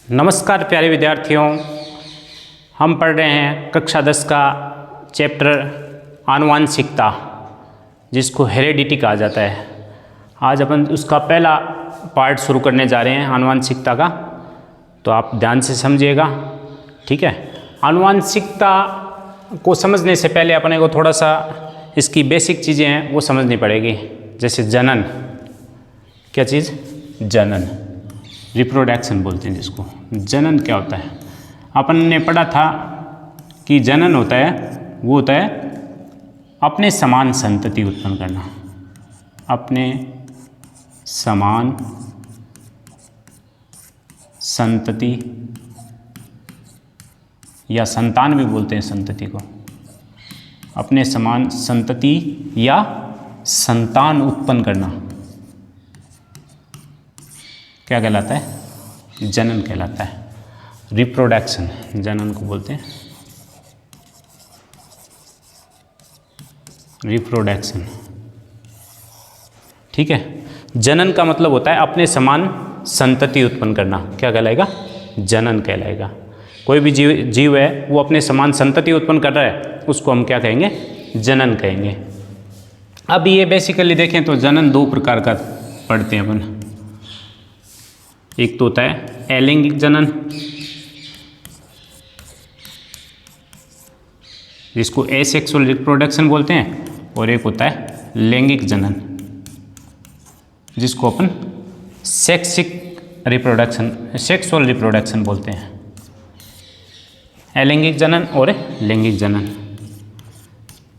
नमस्कार प्यारे विद्यार्थियों, हम पढ़ रहे हैं कक्षा 10 का चैप्टर आनुवांशिकता, जिसको हेरेडिटी कहा जाता है। आज अपन उसका पहला पार्ट शुरू करने जा रहे हैं आनुवांशिकता का, तो आप ध्यान से समझिएगा, ठीक है। आनुवांशिकता को समझने से पहले अपने को थोड़ा सा इसकी बेसिक चीज़ें हैं वो समझनी पड़ेगी। जैसे जनन, क्या चीज़? जनन, रिप्रोडक्शन बोलते हैं जिसको। जनन क्या होता है? अपन ने पढ़ा था कि जनन होता है, वो होता है अपने समान संतति उत्पन्न करना। अपने समान संतति या संतान भी बोलते हैं संतति को। अपने समान संतति या संतान उत्पन्न करना क्या कहलाता है? जनन कहलाता है। रिप्रोडक्शन जनन को बोलते हैं, रिप्रोडक्शन, ठीक है। जनन का मतलब होता है अपने समान संतति उत्पन्न करना। क्या कहलाएगा? जनन कहलाएगा। कोई भी जीव है वो अपने समान संतति उत्पन्न कर रहा है, उसको हम क्या कहेंगे? जनन कहेंगे। अब ये बेसिकली देखें तो जनन दो प्रकार का पढ़ते हैं अपन। एक तो होता है अलैंगिक जनन, जिसको एसेक्सुअल रिप्रोडक्शन बोलते हैं, और एक होता है लैंगिक जनन, जिसको अपन सेक्सुअल रिप्रोडक्शन बोलते हैं। अलैंगिक जनन और लैंगिक जनन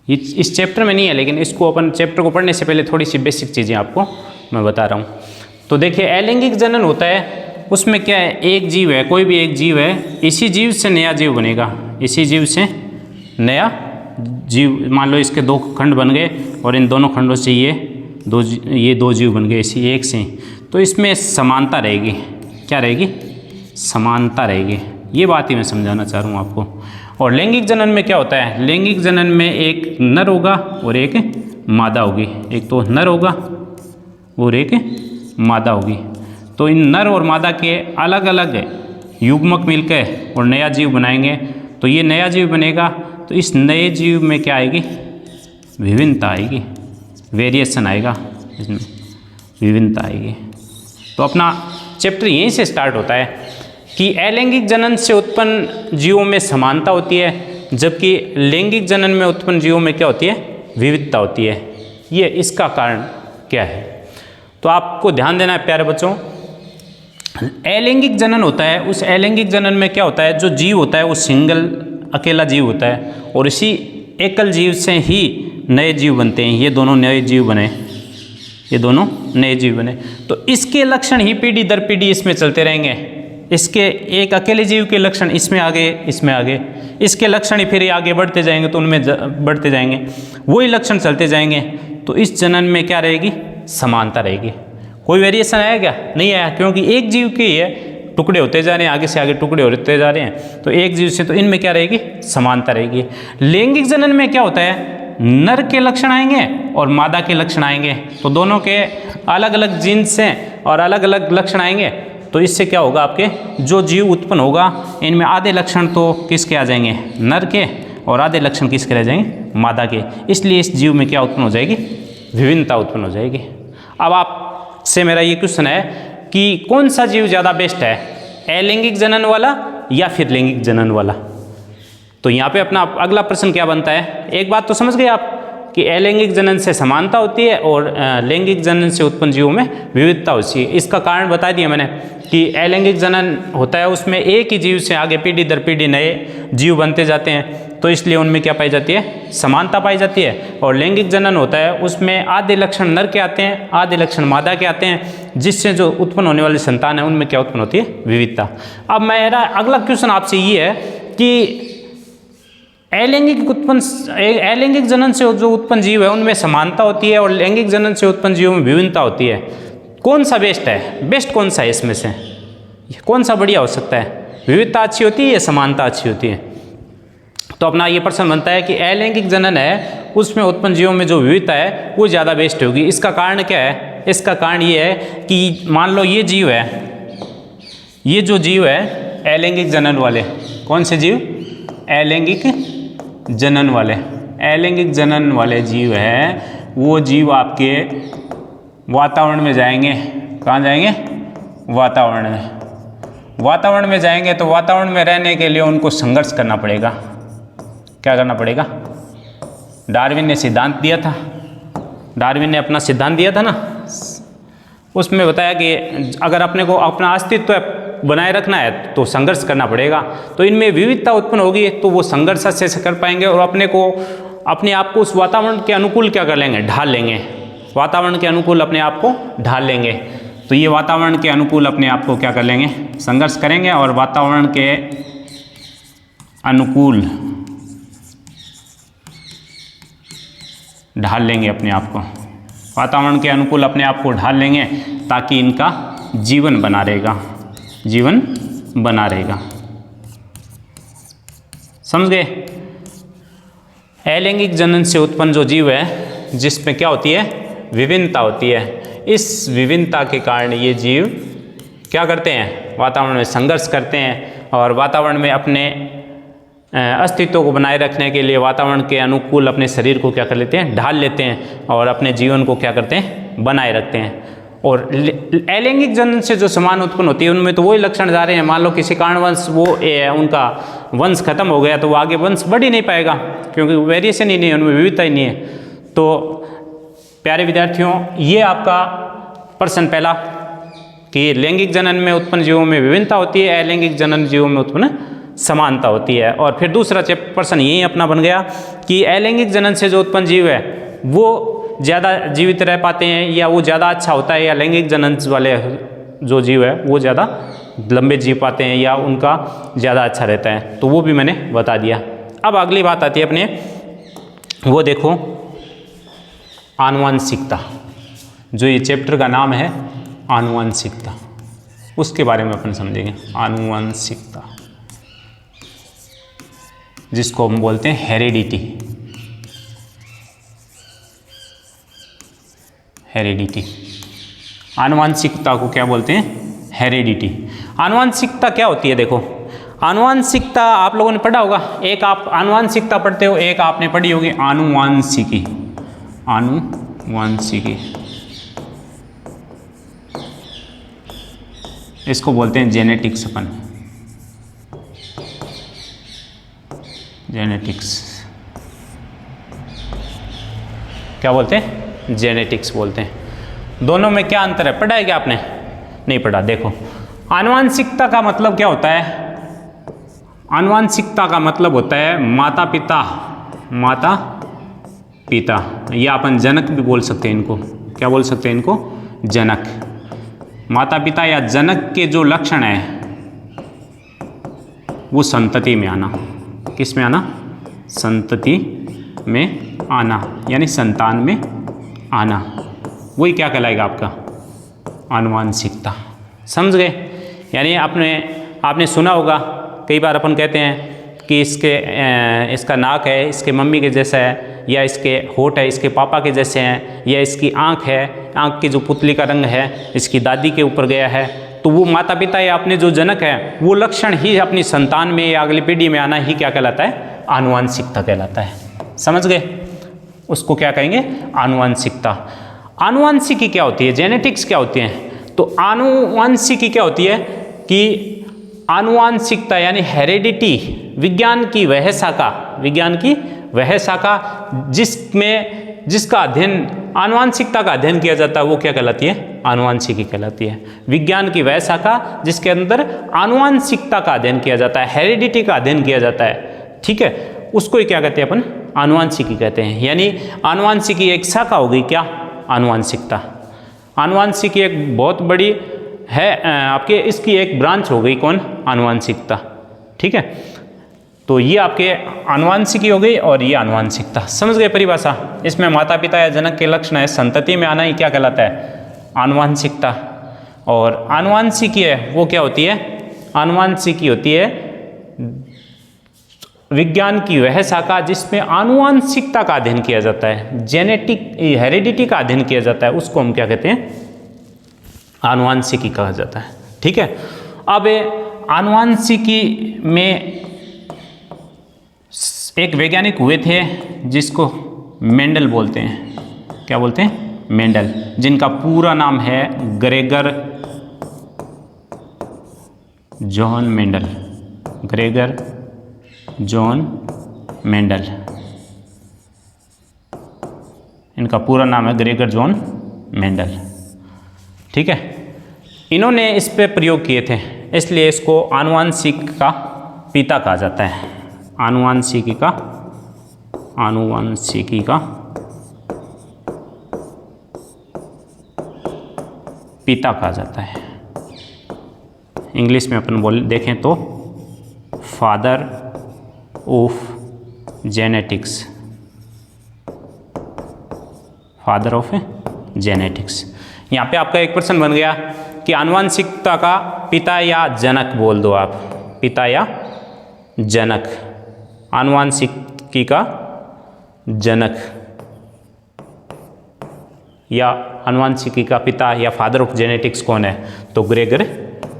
इस चैप्टर में नहीं है, लेकिन इसको अपन चैप्टर को पढ़ने से पहले थोड़ी सी बेसिक चीज़ें आपको मैं बता रहा हूँ। तो देखिए, अलैंगिक जनन होता है, उसमें क्या है, एक जीव है, कोई भी एक जीव है, इसी जीव से नया जीव बनेगा। इसी जीव से नया जीव, मान लो इसके दो खंड बन गए और इन दोनों खंडों से ये दो जीव बन गए इसी एक से, तो इसमें समानता रहेगी। क्या रहेगी? समानता रहेगी। ये बात ही मैं समझाना चाह रहा हूँ आपको। और लैंगिक जनन में क्या होता है? लैंगिक जनन में एक नर होगा और एक मादा होगी। एक तो नर होगा और एक मादा होगी। तो इन नर और मादा के अलग अलग युग्मक मिलकर और नया जीव बनाएंगे। तो ये नया जीव बनेगा, तो इस नए जीव में क्या आएगी? विभिन्नता आएगी, वेरिएशन आएगा, इसमें विभिन्नता आएगी। तो अपना चैप्टर यहीं से स्टार्ट होता है कि अलैंगिक जनन से उत्पन्न जीवों में समानता होती है, जबकि लैंगिक जनन में उत्पन्न जीवों में क्या होती है? विविधता होती है। ये इसका कारण क्या है? तो आपको ध्यान देना है प्यारे बच्चों। अलैंगिक जनन होता है, उस अलैंगिक जनन में क्या होता है? जो जीव होता है वो अकेला जीव होता है, और इसी एकल जीव से ही नए जीव बनते हैं। ये दोनों नए जीव बने, ये दोनों नए जीव बने। तो इसके लक्षण ही पीढ़ी दर पीढ़ी इसमें चलते रहेंगे। इसके एक अकेले जीव के लक्षण इसमें आगे, इसमें आगे, इसके लक्षण ही फिर आगे बढ़ते जाएंगे, तो उनमें बढ़ते जाएंगे, वही लक्षण चलते जाएंगे। तो इस जनन में क्या रहेगी? समानता रहेगी। कोई वेरिएशन आया क्या? नहीं आया, क्योंकि एक जीव के ही है, टुकड़े होते जा रहे हैं, आगे से आगे टुकड़े होते जा रहे हैं। तो एक जीव से तो इनमें क्या रहेगी? समानता रहेगी। लैंगिक जनन में क्या होता है? नर के लक्षण आएंगे और मादा के लक्षण आएंगे, तो दोनों के अलग अलग जीन्स हैं और अलग अलग लक्षण आएंगे। तो इससे क्या होगा? आपके जो जीव उत्पन्न होगा, इनमें आधे लक्षण तो किसके आ जाएंगे? नर के, और आधे लक्षण किसके रह जाएंगे? मादा के। इसलिए इस जीव में क्या उत्पन्न हो जाएगी? विभिन्नता उत्पन्न हो जाएगी। अब आपसे मेरा ये क्वेश्चन है कि कौन सा जीव ज़्यादा बेस्ट है, अलैंगिक जनन वाला या फिर लैंगिक जनन वाला? तो यहाँ पे अपना अगला प्रश्न क्या बनता है? एक बात तो समझ गए आप कि अलैंगिक जनन से समानता होती है और लैंगिक जनन से उत्पन्न जीवों में विविधता होती है। इसका कारण बता दिया मैंने कि अलैंगिक जनन होता है, उसमें एक ही जीव से आगे पीढ़ी दर पीढ़ी नए जीव बनते जाते हैं, तो इसलिए उनमें क्या पाई जाती है? समानता पाई जाती है। और लैंगिक जनन होता है, उसमें आधे लक्षण नर के आते हैं, आधे लक्षण मादा के आते हैं, जिससे जो उत्पन्न होने वाली संतान है उनमें क्या उत्पन्न होती है? विविधता। अब मेरा अगला क्वेश्चन आपसे ये है कि अलैंगिक जनन से जो उत्पन्न जीव है उनमें समानता होती है और लैंगिक जनन से उत्पन्न जीवों में विभिन्नता होती है। कौन सा बेस्ट है? बेस्ट कौन सा है इसमें से? कौन सा बढ़िया हो सकता है? विविधता अच्छी होती है या समानता अच्छी होती है? तो अपना ये प्रश्न बनता है कि अलैंगिक जनन है, उसमें उत्पन्न जीवों में जो विविधता है वो ज़्यादा बेस्ट होगी। इसका कारण क्या है? इसका कारण ये है कि मान लो ये जीव है, ये जो जीव है अलैंगिक जनन वाले, कौन से जीव? अलैंगिक जनन वाले। अलैंगिक जनन वाले जीव है वो जीव आपके वातावरण में जाएंगे। कहाँ जाएंगे? वातावरण में। वातावरण में जाएंगे तो वातावरण में रहने के लिए उनको संघर्ष करना पड़ेगा। क्या करना पड़ेगा? डार्विन ने सिद्धांत दिया था, डार्विन ने अपना सिद्धांत दिया था ना, उसमें बताया कि अगर अपने को अपना अस्तित्व बनाए रखना है तो संघर्ष करना पड़ेगा। तो इनमें विविधता उत्पन्न होगी तो वो संघर्ष से कर पाएंगे और अपने आप को उस वातावरण के अनुकूल क्या कर लेंगे? ढाल लेंगे। वातावरण के अनुकूल अपने आप को ढाल लेंगे। तो ये वातावरण के अनुकूल अपने आप को क्या कर लेंगे? संघर्ष करेंगे और वातावरण के अनुकूल ढाल लेंगे अपने आप को। वातावरण के अनुकूल अपने आप को ढाल लेंगे ताकि इनका जीवन बना रहेगा, जीवन बना रहेगा। समझ गए? अलैंगिक जनन से उत्पन्न जो जीव है जिसमें क्या होती है? विभिन्नता होती है। इस विभिन्नता के कारण ये जीव क्या करते हैं? वातावरण में संघर्ष करते हैं और वातावरण में अपने अस्तित्व को बनाए रखने के लिए वातावरण के अनुकूल अपने शरीर को क्या कर लेते हैं? ढाल लेते हैं और अपने जीवन को क्या करते हैं? बनाए रखते हैं। और अलैंगिक जनन से जो समान उत्पन्न होती है उनमें तो वही लक्षण जा रहे हैं। मान लो किसी कारणवश वो उनका वंश खत्म हो गया तो वो आगे वंश बढ़ ही नहीं पाएगा क्योंकि वेरिएशन ही नहीं है, उनमें विविधता ही नहीं है। तो प्यारे विद्यार्थियों, ये आपका प्रश्न पहला कि लैंगिक जनन में उत्पन्न जीवों में विभिन्नता होती है, अलैंगिक जनन जीवों में उत्पन्न समानता होती है। और फिर दूसरा प्रश्न यही अपना बन गया कि अलैंगिक जनन से जो उत्पन्न जीव है वो ज़्यादा जीवित रह पाते हैं या वो ज़्यादा अच्छा होता है, या लैंगिक जनन वाले जो जीव है वो ज़्यादा लंबे जी पाते हैं या उनका ज़्यादा अच्छा रहता है। तो वो भी मैंने बता दिया। अब अगली बात आती है अपने, वो देखो आनुवंशिकता। जो ये चैप्टर का नाम है आनुवंशिकता, उसके बारे में अपन समझेंगे। आनुवंशिकता जिसको हम बोलते हैं हेरिडिटी। हेरिडिटी, आनुवंशिकता को क्या बोलते हैं? हेरिडिटी। आनुवंशिकता क्या होती है? देखो, आनुवंशिकता आप लोगों ने पढ़ा होगा। एक आप आनुवंशिकता पढ़ते हो, एक आपने पढ़ी होगी आनुवंशिकी। आनुवंशिकी इसको बोलते हैं जेनेटिक्स। अपन जेनेटिक्स क्या बोलते हैं? जेनेटिक्स बोलते हैं। दोनों में क्या अंतर है? पढ़ा है क्या आपने? नहीं पढ़ा। देखो, आनुवंशिकता का मतलब क्या होता है? आनुवंशिकता का मतलब होता है माता पिता, माता पिता, या अपन जनक भी बोल सकते हैं इनको। क्या बोल सकते हैं इनको? जनक। माता पिता या जनक के जो लक्षण है वो संतति में आना। किस में आना? संतति में आना, यानी संतान में आना। वही क्या कहलाएगा? आपका आनुवंशिकता। समझ गए? यानी आपने सुना होगा, कई बार अपन कहते हैं कि इसका नाक है इसके मम्मी के जैसा है, या इसके होठ है इसके पापा के जैसे हैं, या इसकी आँख है, आँख की जो पुतली का रंग है इसकी दादी के ऊपर गया है। तो वो माता पिता या अपने जो जनक है वो लक्षण ही अपनी संतान में या अगली पीढ़ी में आना ही क्या कहलाता है? आनुवंशिकता कहलाता है। समझ गए? उसको क्या कहेंगे? आनुवंशिकता। आनुवंशिकी क्या होती है? जेनेटिक्स क्या होती है? तो आनुवंशिकी क्या होती है कि आनुवंशिकता यानी हेरिडिटी, विज्ञान की वह शाखा जिसका अध्ययन आनुवंशिकता का अध्ययन किया जाता है वो क्या कहलाती है? आनुवंशिकी कहलाती है। विज्ञान की वह शाखा जिसके अंदर आनुवंशिकता का अध्ययन किया जाता है, हेरिडिटी का अध्ययन किया जाता है। ठीक है, उसको ही क्या कहते हैं? अपन आनुवंशिकी कहते हैं। यानी आनुवंशिकी एक शाखा हो गई। क्या? आनुवंशिकता। आनुवंशिकी एक बहुत बड़ी है आपके, इसकी एक ब्रांच हो गई। कौन? आनुवंशिकता। ठीक है, तो ये आपके आनुवंशिकी हो गई और ये आनुवंशिकता। समझ गए परिभाषा? इसमें माता पिता या जनक के लक्षण है, संतति में आना ही क्या कहलाता है? आनुवंशिकता। और आनुवंशिकी है वो क्या होती है? आनुवंशिकी होती है विज्ञान की वह शाखा जिसमें आनुवंशिकता का अध्ययन किया जाता है, जेनेटिक हेरिडिटी का अध्ययन किया जाता है, उसको हम क्या कहते हैं? आनुवंशिकी कहा जाता है। ठीक है, अब आनुवांशिकी में एक वैज्ञानिक हुए थे जिसको मेंडल बोलते हैं। क्या बोलते हैं? मेंडल, जिनका पूरा नाम है Gregor John Mendel. Gregor John Mendel, इनका पूरा नाम है ग्रेगर जॉन मेंडल। ठीक है, इन्होंने इस पे प्रयोग किए थे, इसलिए इसको आनुवांशिक का पिता कहा जाता है। आनुवांशिकी का पिता कहा जाता है। इंग्लिश में अपन देखें तो father of genetics. Father of genetics. यहाँ पे आपका एक प्रश्न बन गया कि आनुवांशिकता का पिता या जनक बोल दो आप, पिता या जनक। आनुवांशिकी का जनक या आनुवांशिकी का पिता या फादर ऑफ जेनेटिक्स कौन है? तो ग्रेगर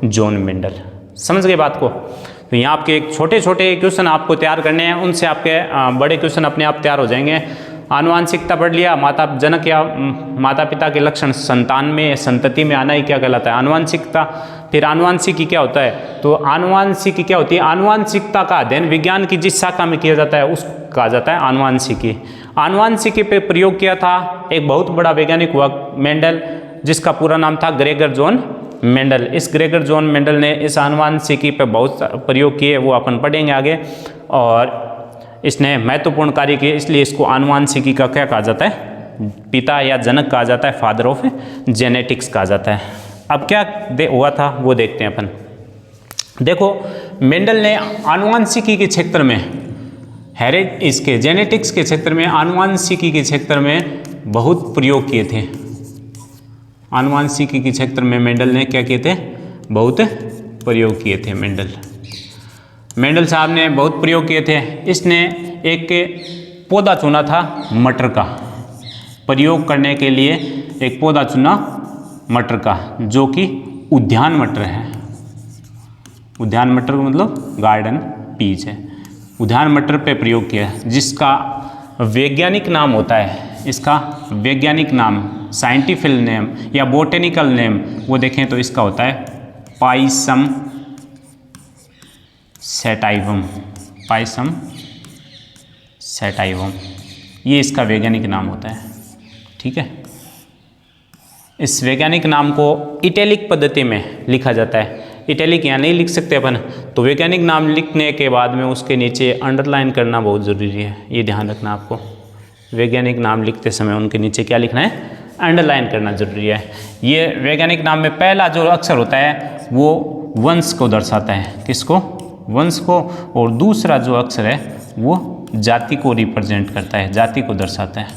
जॉन मेंडल। समझ गए बात को? तो यहाँ आपके एक छोटे छोटे क्वेश्चन आपको तैयार करने हैं, उनसे आपके बड़े क्वेश्चन अपने आप तैयार हो जाएंगे। आनुवांशिकता पढ़ लिया, माता जनक या माता पिता के लक्षण संतान में संतति में आना ही क्या कहलाता है? आनुवांशिकता। फिर आनुवांशिकी क्या होता है? तो आनुवांशिकी क्या होती है? आनुवांशिकता का अध्ययन विज्ञान की जिस शाखा में किया जाता है उसको कहा जाता है आनुवांशिकी। आनुवांशिकी पे प्रयोग किया था एक बहुत बड़ा वैज्ञानिक हुआ मेंडल, जिसका पूरा नाम था ग्रेगर जॉन मेंडल। इस ग्रेगर जॉन मेंडल ने इस आनुवांशिकी पे बहुत प्रयोग किए, वो अपन पढ़ेंगे आगे। और इसने महत्वपूर्ण कार्य किए, इसलिए इसको आनुवांशिकी का क्या कहा जाता है? पिता या जनक कहा जाता है, फादर ऑफ जेनेटिक्स कहा जाता है। अब क्या हुआ था वो देखते हैं अपन। देखो, मेंडल ने आनुवांशिकी के क्षेत्र में इसके जेनेटिक्स के क्षेत्र में, आनुवांशिकी के क्षेत्र में बहुत प्रयोग किए थे। आनुवांशिकी के क्षेत्र में मेंडल ने क्या किए थे? बहुत प्रयोग किए थे मेंडल साहब ने बहुत प्रयोग किए थे। इसने एक पौधा चुना था मटर का, प्रयोग करने के लिए एक पौधा चुना मटर का, जो कि उद्यान मटर है। उद्यान मटर का मतलब गार्डन पीस है। उद्यान मटर पे प्रयोग किया, जिसका वैज्ञानिक नाम होता है, इसका वैज्ञानिक नाम, साइंटिफिक नेम या बोटेनिकल नेम वो देखें तो इसका होता है पाइसम सेटाइवम। पाइसम सेटाइवम, ये इसका वैज्ञानिक नाम होता है। ठीक है, इस वैज्ञानिक नाम को इटैलिक पद्धति में लिखा जाता है। इटैलिक यहाँ नहीं लिख सकते अपन, तो वैज्ञानिक नाम लिखने के बाद में उसके नीचे अंडरलाइन करना बहुत ज़रूरी है, ये ध्यान रखना आपको। वैज्ञानिक नाम लिखते समय उनके नीचे क्या लिखना है? अंडरलाइन करना जरूरी है। ये वैज्ञानिक नाम में पहला जो अक्षर होता है वो वंश को दर्शाता है। किसको? वंश को। और दूसरा जो अक्षर है वो जाति को रिप्रेजेंट करता है, जाति को दर्शाता है।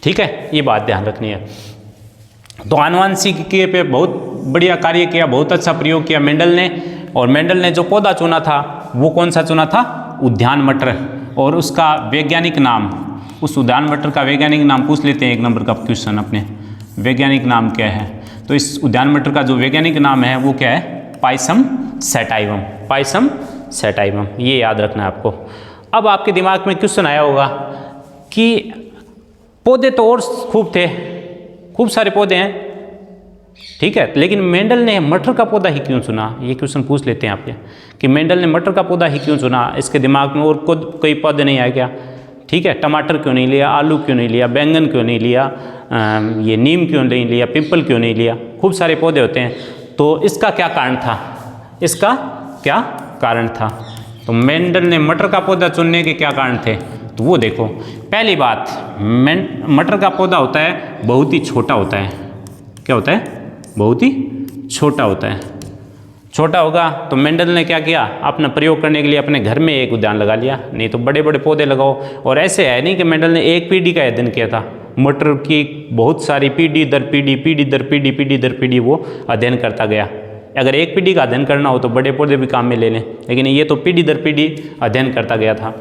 ठीक है, ये बात ध्यान रखनी है। तो आनुवांशिकी पे बहुत बढ़िया कार्य किया, बहुत अच्छा प्रयोग किया मेंडल ने। और मेंडल ने जो पौधा चुना था वो कौन सा चुना था? उद्यान मटर। और उसका वैज्ञानिक नाम, उस उद्यान मटर का वैज्ञानिक नाम पूछ लेते हैं, एक नंबर का क्वेश्चन अपने। वैज्ञानिक नाम क्या है? तो इस उद्यान मटर का जो वैज्ञानिक नाम है वो क्या है? Pisum sativum. पाइसम सेटाइवम, ये याद रखना है आपको। अब आपके दिमाग में क्वेश्चन आया होगा कि पौधे तो और खूब थे, खूब सारे पौधे हैं, ठीक है, लेकिन मेंडल ने मटर का पौधा ही क्यों चुना? ये क्वेश्चन पूछ लेते हैं आपके कि मेंडल ने मटर का पौधा ही क्यों चुना? इसके दिमाग में और कोई पौधे नहीं आया क्या? ठीक है, टमाटर क्यों नहीं लिया, आलू क्यों नहीं लिया, बैंगन क्यों नहीं लिया, ये नीम क्यों नहीं लिया, पिंपल क्यों नहीं लिया? खूब सारे पौधे होते हैं, तो इसका क्या कारण था? इसका क्या कारण था? तो मेंडल ने मटर का पौधा चुनने के क्या कारण थे? तो वो देखो, पहली बात, मटर का पौधा होता है बहुत ही छोटा होता है। क्या होता है? बहुत ही छोटा होता है। छोटा होगा तो मेंडल ने क्या किया? अपना प्रयोग करने के लिए अपने घर में एक उद्यान लगा लिया। नहीं तो बड़े बड़े पौधे लगाओ। और ऐसे है नहीं कि मेंडल ने एक पीढ़ी का अध्ययन किया था, मटर की बहुत सारी पीढ़ी दर पीढ़ी, पीढ़ी दर पीढ़ी, पीढ़ी दर पीढ़ी वो अध्ययन करता गया। अगर एक पीढ़ी का अध्ययन करना हो तो बड़े पौधे भी काम में ले लें, लेकिन ये तो पीढ़ी दर पीढ़ी अध्ययन करता गया था।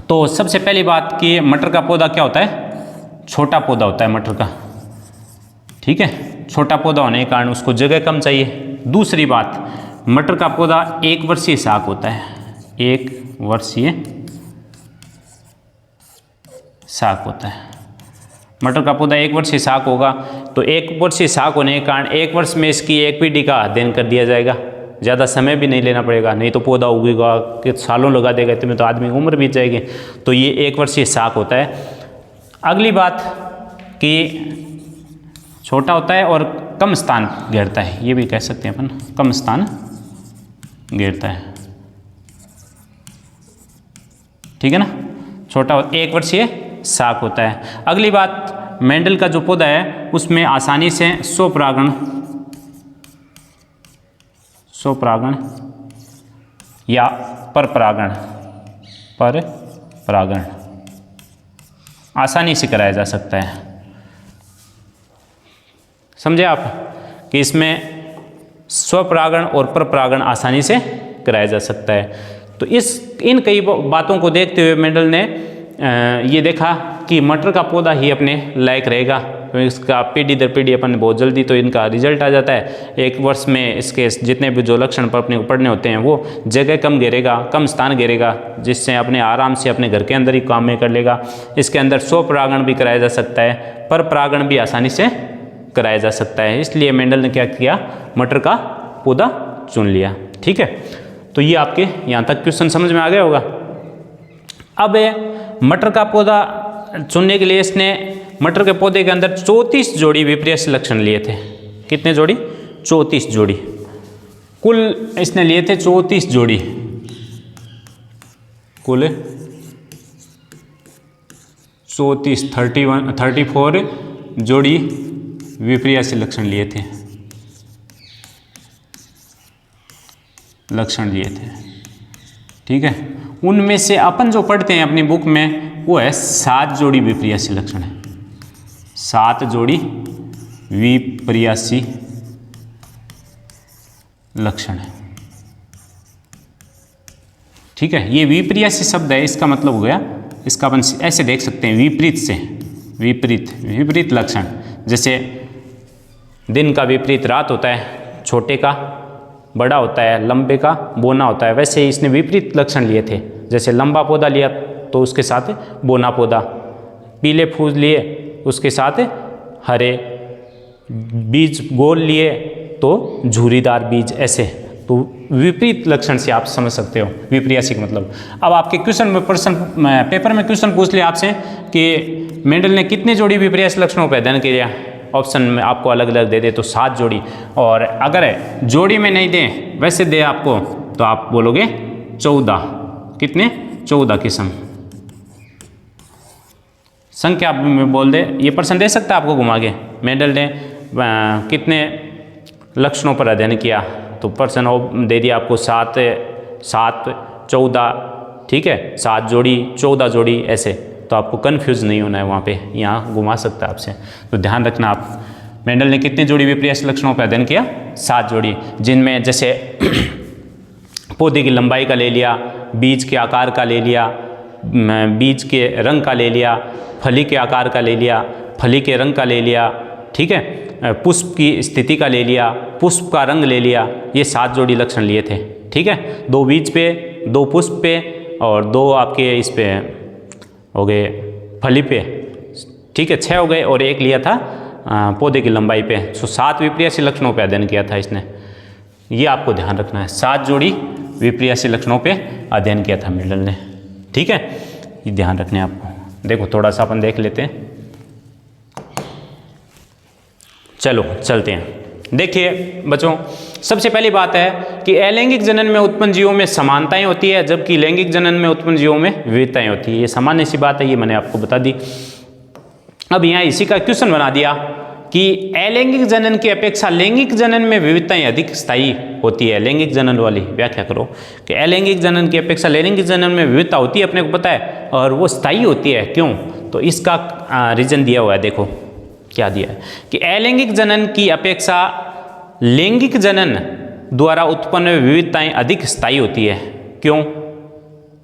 तो सबसे पहली बात कि मटर का पौधा क्या होता है? छोटा पौधा होता है मटर का। ठीक है, छोटा पौधा होने के कारण उसको जगह कम चाहिए। दूसरी बात, मटर का पौधा 1 वर्षीय शाक होता है, 1 वर्षीय शाक होता है। मटर का पौधा 1 वर्षीय शाक होगा, तो 1 वर्षीय शाक होने के कारण 1 वर्ष में इसकी 1 पीढ़ी का अध्ययन कर दिया जाएगा, ज़्यादा समय भी नहीं लेना पड़ेगा, नहीं तो पौधा उगेगा कि सालों लगा देगा, इतने में तो आदमी की उम्र बीत जाएगी। तो ये 1 वर्षीय शाक होता है। अगली बात कि छोटा होता है और कम स्थान घेरता है, ये भी कह सकते हैं अपन, कम स्थान घेरता है, ठीक है ना। छोटा 1 वर्षीय शाक होता है। अगली बात, मेंडल का जो पौधा है उसमें आसानी से स्वपरागण या परपरागण आसानी से कराया जा सकता है। समझे आप कि इसमें स्वपरागण और परपरागण आसानी से कराया जा सकता है। तो इन कई बातों को देखते हुए मेंडल ने ये देखा कि मटर का पौधा ही अपने लायक रहेगा, तो इसका पीढ़ी दर पीढ़ी अपन बहुत जल्दी तो इनका रिजल्ट आ जाता है। 1 वर्ष में इसके जितने भी जो लक्षण पर अपने को पढ़ने होते हैं वो जगह कम घेरेगा, कम स्थान घेरेगा, जिससे अपने आराम से अपने घर के अंदर ही काम में कर लेगा। इसके अंदर स्वपरागण भी कराया जा सकता है, परपरागण भी आसानी से कराया जा सकता है। इसलिए मेंडल ने क्या किया, मटर का पौधा चुन लिया, ठीक है। तो ये आपके यहाँ तक क्वेश्चन समझ में आ गया होगा। अब मटर का पौधा चुनने के लिए इसने मटर के पौधे के अंदर 34 जोड़ी विपर्यस लक्षण लिए थे। कितने जोड़ी? 34 जोड़ी। कुल इसने लिए थे 34 जोड़ी, कुल 34 जोड़ी विपर्यस लक्षण लिए थे, ठीक है। उनमें से अपन जो पढ़ते हैं अपनी बुक में वो है 7 जोड़ी विपर्यासी लक्षण है, 7 जोड़ी विपर्यासी लक्षण है, ठीक है। ये विपर्यासी शब्द है, इसका मतलब हो गया, इसका अपन ऐसे देख सकते हैं विपरीत से, विपरीत लक्षण। जैसे दिन का विपरीत रात होता है, छोटे का बड़ा होता है, लंबे का बोना होता है, वैसे ही इसने विपरीत लक्षण लिए थे। जैसे लंबा पौधा लिया तो उसके साथ बोना पौधा, पीले फूल लिए उसके साथ हरे, बीज गोल लिए तो झुर्रीदार बीज, ऐसे। तो विपरीत लक्षण से आप समझ सकते हो विपर्यासी का मतलब। अब आपके क्वेश्चन में पेपर में क्वेश्चन पूछ लिया आपसे कि मेंडल ने कितने जोड़ी विपर्यासी लक्षणों पर अध्ययन किया, ऑप्शन में आपको अलग अलग दे दे तो 7 जोड़ी, और अगर जोड़ी में नहीं दे वैसे दे आपको तो आप बोलोगे 14। कितने? 14 किस्म। संख्या में बोल दे, ये प्रश्न दे सकता है आपको घुमा के, मेंडल ने कितने लक्षणों पर अध्ययन किया, तो प्रश्न दे दिया आपको 7, 14, ठीक है, 7 जोड़ी, 14 जोड़ी, ऐसे। तो आपको कन्फ्यूज़ नहीं होना है वहाँ पे, यहाँ घुमा सकता है आपसे। तो ध्यान रखना आप, मेंडल ने कितने जोड़ी विपर्यासी लक्षणों पर अध्ययन किया? 7 जोड़ी, जिनमें जैसे पौधे की लंबाई का ले लिया, बीज के आकार का ले लिया, बीज के रंग का ले लिया, फली के आकार का ले लिया, फली के रंग का ले लिया, ठीक है, पुष्प की स्थिति का ले लिया, पुष्प का रंग ले लिया। ये 7 जोड़ी लक्षण लिए थे, ठीक है। 2 बीज पे, 2 पुष्प पे और 2 आपके इस पे हो गए फली पे, ठीक है, 6 हो गए, और 1 लिया था पौधे की लंबाई पे। तो 7 विपर्यासी लक्षणों पे अध्ययन किया था इसने, ये आपको ध्यान रखना है। 7 जोड़ी विपर्यासी लक्षणों पे अध्ययन किया था मेंडल ने, ठीक है, ये ध्यान रखना है आपको। देखो थोड़ा सा अपन देख लेते हैं, चलो चलते हैं। देखिए बच्चों, सबसे पहली बात है कि अलैंगिक जनन में उत्पन्न जीवों में समानताएं होती है, जबकि लैंगिक जनन में उत्पन्न जीवों में विविधताएं होती है। ये सामान्य सी बात है, ये मैंने आपको बता दी। अब यहाँ इसी का क्वेश्चन बना दिया कि अलैंगिक जनन की अपेक्षा लैंगिक जनन में विविधताएं अधिक स्थायी होती है। लैंगिक जनन वाली व्याख्या करो कि अलैंगिक जनन की अपेक्षा लैंगिक जनन में विविधता होती है, अपने को पता है, और वो स्थायी होती है। क्यों? तो इसका रीजन दिया हुआ है, देखो क्या दिया है कि अलैंगिक जनन की अपेक्षा लैंगिक जनन द्वारा उत्पन्न विविधताएं अधिक स्थायी होती है। क्यों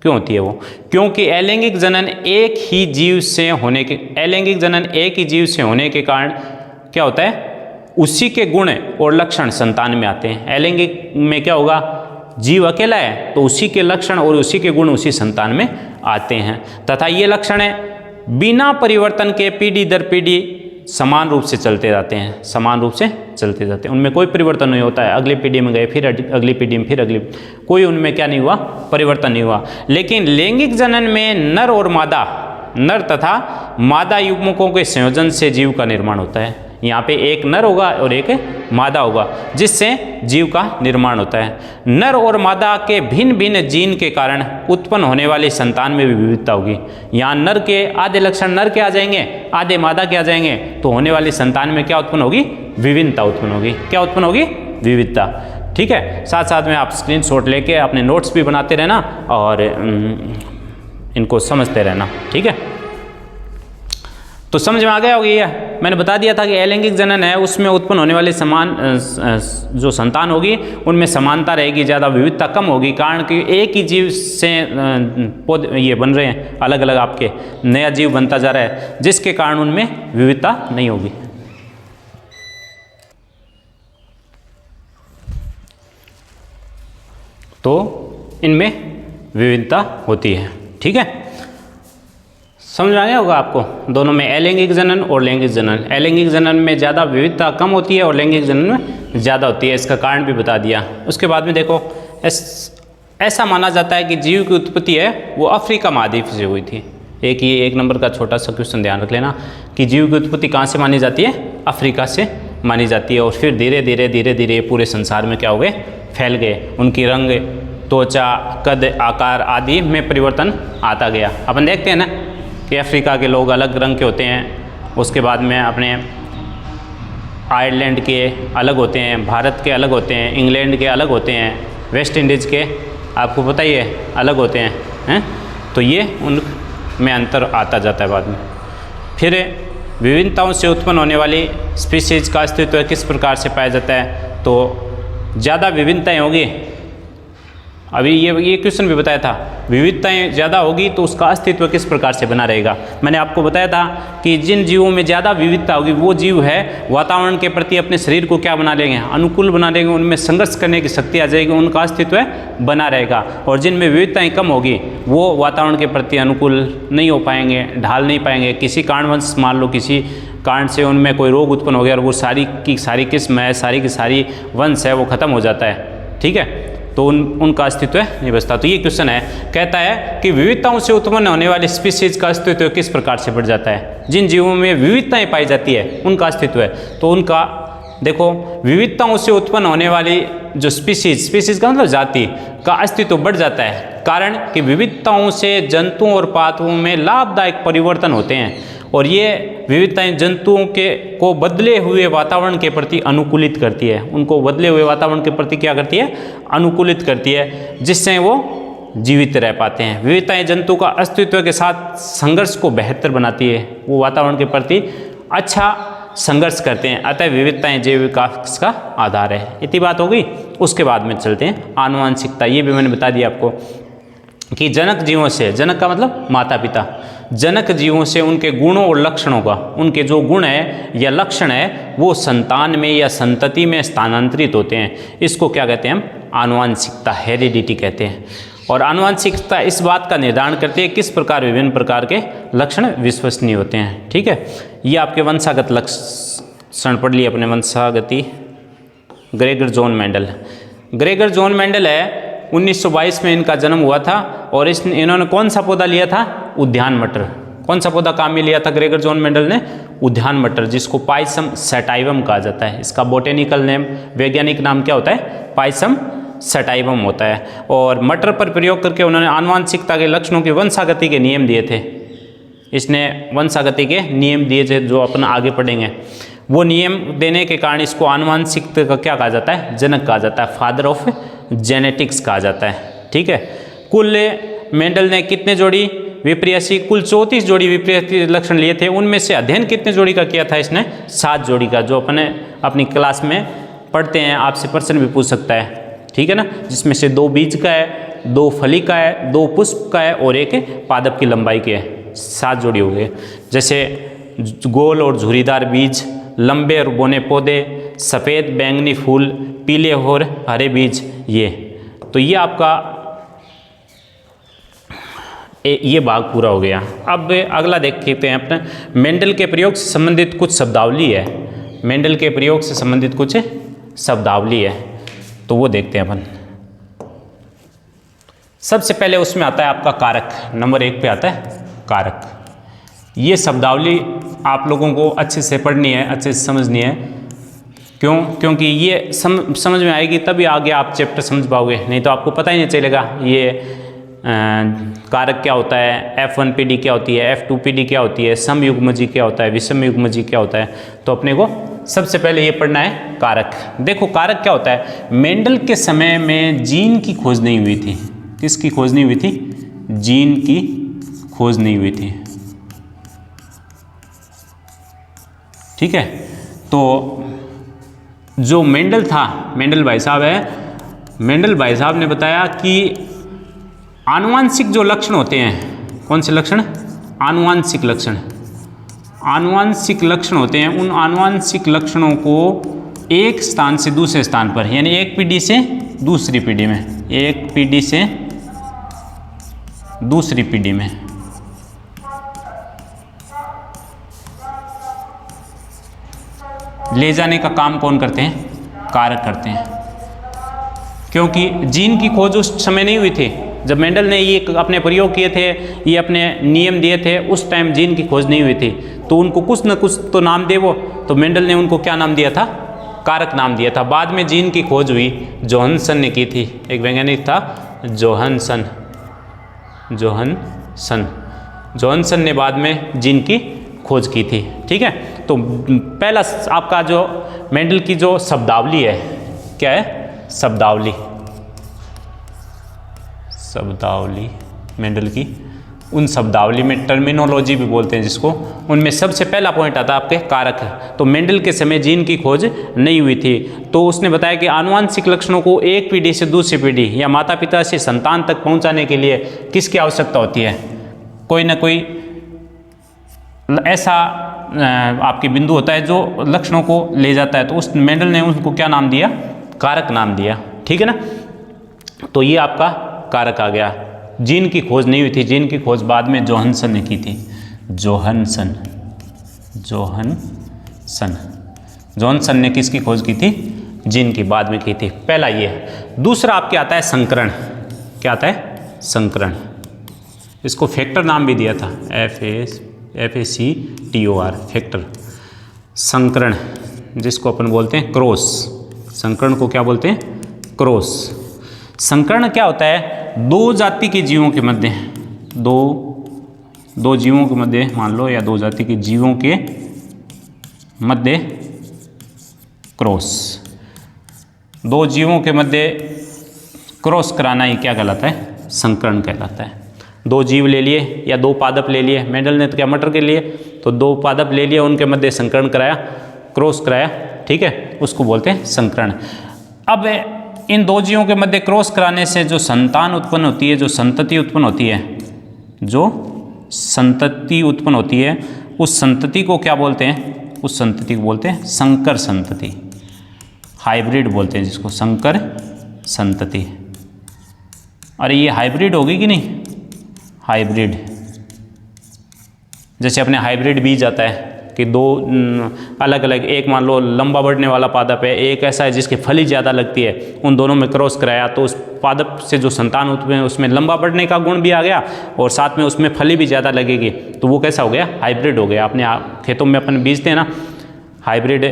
होती है वो? क्योंकि अलैंगिक जनन एक ही जीव से होने के कारण क्या होता है उसी के गुण और लक्षण संतान में आते हैं। अलैंगिक में क्या होगा, जीव अकेला है तो उसी के लक्षण और उसी के गुण उसी संतान में आते हैं, तथा ये लक्षण है बिना परिवर्तन के पीढ़ी दर पीढ़ी समान रूप से चलते जाते हैं, समान रूप से चलते जाते हैं, उनमें कोई परिवर्तन नहीं होता है। अगली पीढ़ी में गए, फिर अगली पीढ़ी में, फिर अगली, कोई उनमें क्या नहीं हुआ, परिवर्तन नहीं हुआ। लेकिन लैंगिक जनन में नर और मादा, नर तथा मादा युग्मकों के संयोजन से जीव का निर्माण होता है। यहाँ पे एक नर होगा और एक मादा होगा, जिससे जीव का निर्माण होता है। नर और मादा के भिन्न भिन्न जीन के कारण उत्पन्न होने वाली संतान में भी विविधता होगी। यहाँ नर के आधे लक्षण नर के आ जाएंगे, आधे मादा के आ जाएंगे, तो होने वाली संतान में क्या उत्पन्न होगी, विभिन्नता उत्पन्न होगी। क्या उत्पन्न होगी, विविधता। ठीक है, साथ साथ में आप स्क्रीनशॉट लेके अपने नोट्स भी बनाते रहना और इनको समझते रहना। ठीक है, तो समझ में आ गया होगी। ये मैंने बता दिया था कि अलैंगिक जनन है, उसमें उत्पन्न होने वाली समान जो संतान होगी उनमें समानता रहेगी, ज़्यादा विविधता कम होगी, कारण कि एक ही जीव से पौधे ये बन रहे हैं, अलग अलग आपके नया जीव बनता जा रहा है, जिसके कारण उनमें विविधता नहीं होगी। तो इनमें विविधता होती है। ठीक है, समझ में आया होगा आपको दोनों में, अलैंगिक जनन और लैंगिक जनन। अलैंगिक जनन में ज़्यादा विविधता कम होती है और लैंगिक जनन में ज़्यादा होती है, इसका कारण भी बता दिया। उसके बाद में देखो, ऐसा माना जाता है कि जीव की उत्पत्ति है वो अफ्रीका महाद्वीप से हुई थी। एक नंबर का छोटा सा क्वेश्चन ध्यान रख लेना कि जीव की उत्पत्ति कहाँ से मानी जाती है, अफ्रीका से मानी जाती है, और फिर धीरे धीरे पूरे संसार में क्या हो गए, फैल गए। उनकी रंग, त्वचा, कद, आकार आदि में परिवर्तन आता गया। अपन देखते हैं ना कि अफ्रीका के लोग अलग रंग के होते हैं, उसके बाद में अपने आयरलैंड के अलग होते हैं, भारत के अलग होते हैं, इंग्लैंड के अलग होते हैं, वेस्ट इंडीज़ के आपको पता ही है अलग होते हैं। तो ये उनमें अंतर आता जाता है बाद में। फिर विभिन्नताओं से उत्पन्न होने वाली स्पीसीज का अस्तित्व किस प्रकार से पाया जाता है, तो ज़्यादा विभिन्नताएँ होगी। अभी ये क्वेश्चन भी बताया था, विविधताएं ज़्यादा होगी तो उसका अस्तित्व किस प्रकार से बना रहेगा। मैंने आपको बताया था कि जिन जीवों में ज़्यादा विविधता होगी वो जीव है वातावरण के प्रति अपने शरीर को क्या बना लेंगे, अनुकूल बना लेंगे, उनमें संघर्ष करने की शक्ति आ जाएगी, उनका अस्तित्व बना रहेगा। और जिनमें विविधताएं कम होगी वो वातावरण के प्रति अनुकूल नहीं हो पाएंगे, ढाल नहीं पाएंगे। किसी कारणवश मान लो किसी कारण से उनमें कोई रोग उत्पन्न हो गया और वो सारी की सारी किस्म है, सारी की सारी वंश है वो खत्म हो जाता है। ठीक है, तो उनका अस्तित्व नहीं बचता। तो ये क्वेश्चन है, कहता है कि विविधताओं से उत्पन्न होने वाली स्पीसीज का अस्तित्व किस प्रकार से बढ़ जाता है। जिन जीवों में विविधताएं पाई जाती है उनका अस्तित्व है, तो उनका देखो विविधताओं से उत्पन्न होने वाली जो स्पीसीज का मतलब जाति का अस्तित्व बढ़ जाता है, कारण कि विविधताओं से जंतुओं और पादपों में लाभदायक परिवर्तन होते हैं, और ये विविधताएं जंतुओं को बदले हुए वातावरण के प्रति अनुकूलित करती है, उनको बदले हुए वातावरण के प्रति क्या करती है, अनुकूलित करती है, जिससे वो जीवित रह पाते हैं। विविधताएं जंतु का अस्तित्व के साथ संघर्ष को बेहतर बनाती है, वो वातावरण के प्रति अच्छा संघर्ष करते हैं, अतः विविधताएं जैव विकास का आधार है। इतनी बात हो गई। उसके बाद में चलते हैं आनुवंशिकता। ये भी मैंने बता दिया आपको कि जनक जीवों से, जनक का मतलब माता पिता, जनक जीवों से उनके गुणों और लक्षणों का, उनके जो गुण है या लक्षण है वो संतान में या संतति में स्थानांतरित होते हैं। इसको क्या कहते हैं हम, आनुवंशिकता, हेरिडिटी कहते हैं। और आनुवंशिकता इस बात का निर्धारण करती है किस प्रकार विभिन्न प्रकार के लक्षण विश्वसनीय होते हैं। ठीक है, ये आपके वंशागत लक्षण पढ़ लिए अपने, वंशागति। Gregor John Mendel, Gregor John Mendel है 1922 में इनका जन्म हुआ था, और इन्होंने कौन सा पौधा लिया था, उद्यान मटर। कौन सा पौधा काम में लिया था ग्रेगर जॉन मेंडल ने, उद्यान मटर, जिसको पाइसम सटाइवम कहा जाता है। इसका बोटेनिकल नेम, वैज्ञानिक नाम क्या होता है, पाइसम सटाइवम होता है। और मटर पर प्रयोग करके उन्होंने आनुवंशिकता के लक्षणों की वंशागति के नियम दिए थे। इसने वंशागति के नियम दिए थे जो अपन आगे पढ़ेंगे। वो नियम देने के कारण इसको आनुवंशिकता का क्या कहा जाता है, जनक कहा जाता है, फादर ऑफ जेनेटिक्स कहा जाता है। ठीक है, कुल मेंडल ने कितने जोड़ी विप्रियसी, कुल 34 जोड़ी विप्रियसी लक्षण लिए थे। उनमें से अध्ययन कितने जोड़ी का किया था इसने, 7 जोड़ी का, जो अपने अपनी क्लास में पढ़ते हैं, आपसे प्रश्न भी पूछ सकता है। ठीक है ना, जिसमें से 2 बीज का है, 2 फली का है, 2 पुष्प का है और 1 पादप की लंबाई की है। 7 जोड़ी हो गए। जैसे गोल और झुरीदार बीज, लंबे और बौने पौधे, सफ़ेद बैंगनी फूल, पीले और हरे बीज, ये तो ये आपका ये भाग पूरा हो गया। अब अगला देखते हैं अपना मेंडल के प्रयोग से संबंधित कुछ शब्दावली है। मेंडल के प्रयोग से संबंधित कुछ शब्दावली है, तो वो देखते हैं अपन। सबसे पहले उसमें आता है आपका कारक, नंबर 1 पे आता है कारक। ये शब्दावली आप लोगों को अच्छे से पढ़नी है, अच्छे से समझनी है। क्यों? क्योंकि ये समझ में आएगी तभी आगे आप चैप्टर समझ पाओगे, नहीं तो आपको पता ही नहीं चलेगा ये कारक क्या होता है, F1PD क्या होती है, F2PD क्या होती है, समयुग्मजी क्या होता है, विषमयुग्मजी क्या होता है। तो अपने को सबसे पहले ये पढ़ना है कारक। देखो कारक क्या होता है, मेंडल के समय में जीन की खोज नहीं हुई थी। किसकी खोज नहीं हुई थी? जीन की खोज नहीं हुई थी। ठीक है, तो जो मेंडल था, मेंडल भाई साहब है, मेंडल भाई साहब ने बताया कि आनुवांशिक जो लक्षण होते हैं, कौन से लक्षण? आनुवांशिक लक्षण। आनुवांशिक लक्षण होते हैं, उन आनुवांशिक लक्षणों को एक स्थान से दूसरे स्थान पर, यानी एक पीढ़ी से दूसरी पीढ़ी में, एक पीढ़ी से दूसरी पीढ़ी में ले जाने का काम कौन करते हैं? कारक करते हैं। क्योंकि जीन की खोज उस समय नहीं हुई थी जब मेंडल ने ये अपने प्रयोग किए थे, ये अपने नियम दिए थे, उस टाइम जीन की खोज नहीं हुई थी। तो उनको कुछ न कुछ तो नाम दे वो, तो मेंडल ने उनको क्या नाम दिया था? कारक नाम दिया था। बाद में जीन की खोज हुई, जोहानसन ने की थी, एक वैज्ञानिक था जोहानसन। जोहानसन ने बाद में जीन की खोज की थी। ठीक है, तो पहला आपका जो मेंडल की जो शब्दावली है, क्या है? शब्दावली। शब्दावली मेंडल की, उन शब्दावली में टर्मिनोलॉजी भी बोलते हैं जिसको, उनमें सबसे पहला पॉइंट आता है आपके कारक। तो मेंडल के समय जीन की खोज नहीं हुई थी, तो उसने बताया कि आनुवांशिक लक्षणों को एक पीढ़ी से दूसरी पीढ़ी या माता पिता से संतान तक पहुंचाने के लिए किसकी आवश्यकता होती है? कोई ना कोई ऐसा आपके बिंदु होता है जो लक्षणों को ले जाता है। तो उस मेंडल ने उसको क्या नाम दिया? कारक नाम दिया। ठीक है ना, तो ये आपका कारक आ गया। जीन की खोज नहीं हुई थी, जीन की खोज बाद में जोहानसन ने की थी। जोहानसन ने किसकी खोज की थी? जीन की बाद में की थी। पहला ये है। दूसरा आपके आता है संकरण। क्या आता है? संकरण। इसको फैक्टर नाम भी दिया था, FACTOR, फैक्टर। संकरण, जिसको अपन बोलते हैं क्रॉस। संकरण को क्या बोलते हैं? क्रॉस। संकरण क्या होता है? दो जाति के जीवों के मध्य, दो जीवों के मध्य मान लो, या दो जाति के जीवों के मध्य क्रॉस। दो जीवों के मध्य क्रॉस कराना ही क्या कहलाता है? संकरण कहलाता है। दो जीव ले लिए या दो पादप ले लिए, मेंडल ने तो क्या मटर के लिए, तो दो पादप ले लिए, उनके मध्य संकरण कराया, क्रॉस कराया। ठीक है, उसको बोलते हैं संकरण। अब इन दो जीवों के मध्य क्रॉस कराने से जो संतान उत्पन्न होती है, जो संतति उत्पन्न होती है, जो संतति उत्पन्न होती है, उस संतति को क्या बोलते हैं? उस संतति को बोलते हैं संकर संतति, हाइब्रिड बोलते हैं जिसको, संकर संतति। अरे ये हाइब्रिड होगी कि नहीं? हाइब्रिड, जैसे अपने हाइब्रिड बीज आता है कि दो अलग अलग, एक मान लो लंबा बढ़ने वाला पादप है, एक ऐसा है जिसकी फली ज़्यादा लगती है, उन दोनों में क्रॉस कराया तो उस पादप से जो संतान उत्पन्न है उसमें लंबा बढ़ने का गुण भी आ गया और साथ में उसमें फली भी ज़्यादा लगेगी, तो वो कैसा हो गया? हाइब्रिड हो गया। अपने खेतों में अपन बीजते हैं ना हाइब्रिड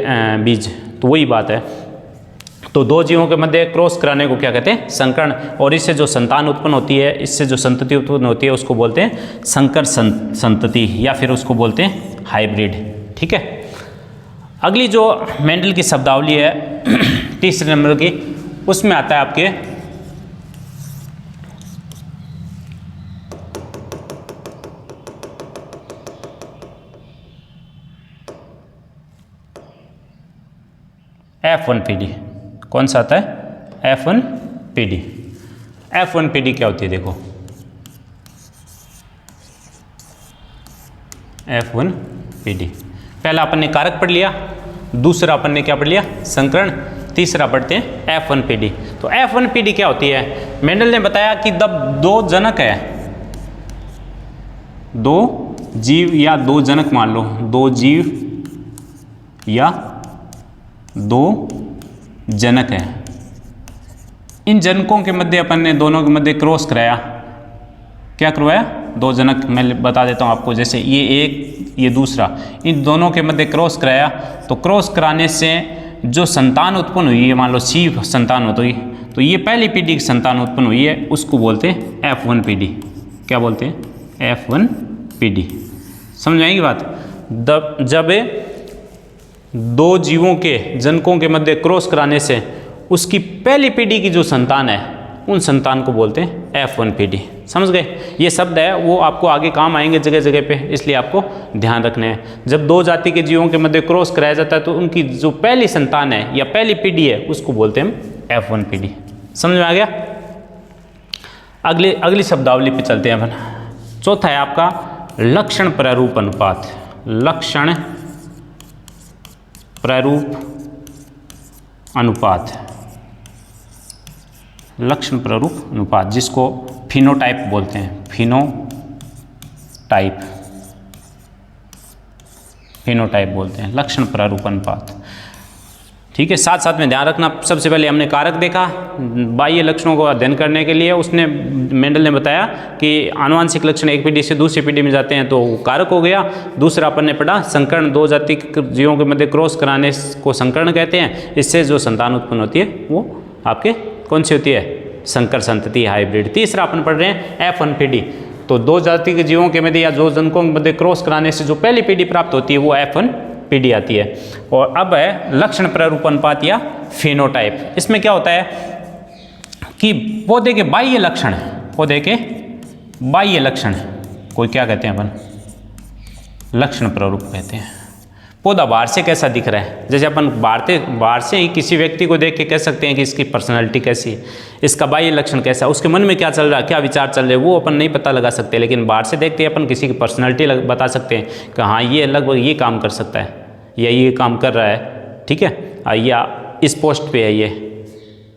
बीज, तो वही बात है। तो दो जीवों के मध्य क्रॉस कराने को क्या कहते हैं? संकरण। और इससे जो संतान उत्पन्न होती है, इससे जो संतति उत्पन्न होती है, उसको बोलते हैं संकर संतति, या फिर उसको बोलते हैं हाइब्रिड। ठीक है, अगली जो मेंडल की शब्दावली है तीसरे नंबर की, उसमें आता है आपके F1PD। कौन सा आता है? F1PD। F1PD क्या होती है? देखो, F1PD पहला अपन ने कारक पढ़ लिया, दूसरा अपन ने क्या पढ़ लिया, संकरण। तीसरा पढ़ते हैं F1PD। तो F1PD क्या होती है? मेंडल ने बताया कि जब दो जनक है, दो जीव या दो जनक मान लो, दो जीव या दो जनक है, इन जनकों के मध्य अपन ने दोनों के मध्य क्रॉस कराया। क्या करवाया? दो जनक, मैं बता देता हूँ आपको, जैसे ये एक ये दूसरा, इन दोनों के मध्य क्रॉस कराया। तो क्रॉस कराने से जो संतान उत्पन्न हुई है, मान लो C संतान होती है, तो ये पहली पीढ़ी की संतान उत्पन्न हुई है, उसको बोलते हैं F1PD। क्या बोलते हैं? F1PD। समझ आएगी बात? जब दो जीवों के जनकों के मध्य क्रॉस कराने से उसकी पहली पीढ़ी की जो संतान है, उन संतान को बोलते हैं F1PD। समझ गए? ये शब्द है वो आपको आगे काम आएंगे जगह जगह पे, इसलिए आपको ध्यान रखने हैं। जब दो जाति के जीवों के मध्य क्रॉस कराया जाता है तो उनकी जो पहली संतान है या पहली पीढ़ी है उसको बोलते हैं हम F1PD। समझ में आ गया? अगली शब्दावली पे चलते हैं अपन। चौथा है आपका लक्षण प्रारूप अनुपात। लक्षण प्रारूप अनुपात, लक्षण प्रारूप अनुपात, जिसको फिनोटाइप बोलते हैं। फिनोटाइप बोलते हैं, लक्षण प्रारूप अनुपात। ठीक है, साथ साथ में ध्यान रखना, सबसे पहले हमने कारक देखा बाह्य लक्षणों को अध्ययन करने के लिए। उसने मेंडल ने बताया कि आनुवांशिक लक्षण एक पीढ़ी से दूसरी पीढ़ी में जाते हैं तो वो कारक हो गया। दूसरा अपन ने पढ़ा संकरण, दो जाति जीवों के मध्य क्रॉस कराने को संकरण कहते हैं। इससे जो संतान उत्पन्न होती है वो आपके कौन सी होती है? संकर संतति, हाइब्रिड। तीसरा अपन पढ़ रहे हैं F1PD। तो दो जाति के जीवों के मध्य या दो जनकों के मध्य क्रॉस कराने से जो पहली पीढ़ी प्राप्त होती है वो F1PD आती है। और अब है लक्षण प्रारूप अनुपात या फिनोटाइप। इसमें क्या होता है कि पौधे के बाह्य लक्षण, पौधे के बाह्य लक्षण कोई क्या कहते हैं अपन? लक्षण प्रारूप कहते हैं। पौधा बाहर से कैसा दिख रहा है, जैसे अपन बाहर से ही किसी व्यक्ति को देख के कह सकते हैं कि इसकी पर्सनालिटी कैसी है, इसका बाह्य लक्षण कैसा है, उसके मन में क्या चल रहा है, क्या विचार चल रहे हैं, वो अपन नहीं पता लगा सकते। लेकिन बाहर से देखते हैं अपन किसी की पर्सनालिटी बता सकते हैं कि हाँ ये लगभग ये काम कर सकता है या ये काम कर रहा है, ठीक है, या इस पोस्ट पे है ये,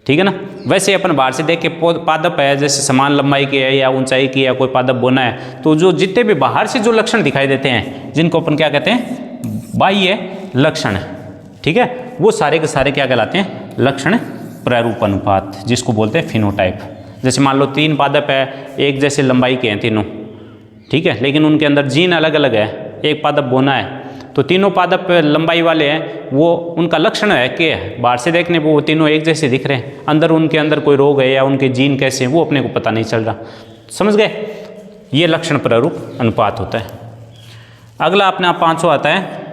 ठीक है ना। वैसे अपन बाहर से देख के पादप है, जैसे समान लंबाई की है या ऊंचाई की है, कोई पादप बोना है, तो जो जितने भी बाहर से जो लक्षण दिखाई देते हैं जिनको अपन क्या कहते हैं? बाह्य लक्षण है, ठीक है, वो सारे के सारे क्या कहलाते हैं? लक्षण प्रारूप अनुपात, जिसको बोलते हैं फिनोटाइप। जैसे मान लो 3 पादप है, एक जैसे लंबाई के हैं तीनों, ठीक है, लेकिन उनके अंदर जीन अलग अलग है। एक पादप बोना है तो तीनों पादप लंबाई वाले हैं, वो उनका लक्षण है कि बाहर से देखने पर वो तीनों एक जैसे दिख रहे हैं, अंदर उनके अंदर कोई रोग है या उनके जीन कैसे हैं वो अपने को पता नहीं चल रहा। समझ गए? ये लक्षण प्रारूप अनुपात होता है। अगला अपना 5वां आता है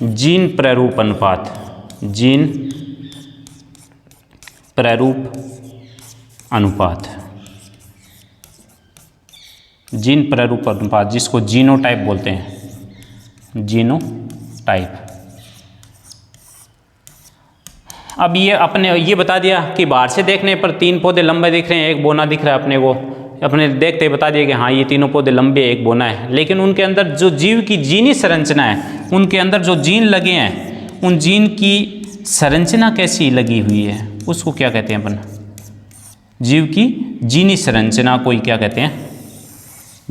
जीन प्रारूप अनुपात। जीन प्रारूप अनुपात, जीन प्रारूप अनुपात, जिसको जीनोटाइप बोलते हैं। जीनोटाइप। अब ये अपने ये बता दिया कि बाहर से देखने पर 3 पौधे लंबे दिख रहे हैं, एक बोना दिख रहा है अपने को, अपने देखते ही बता दिया कि हाँ ये तीनों पौधे लंबे, एक बोना है। लेकिन उनके अंदर जो जीव की जीनी संरचना है, उनके अंदर जो जीन लगे हैं, उन जीन की संरचना कैसी लगी हुई है उसको क्या कहते हैं अपन? जीव की जीनी संरचना कोई क्या कहते हैं?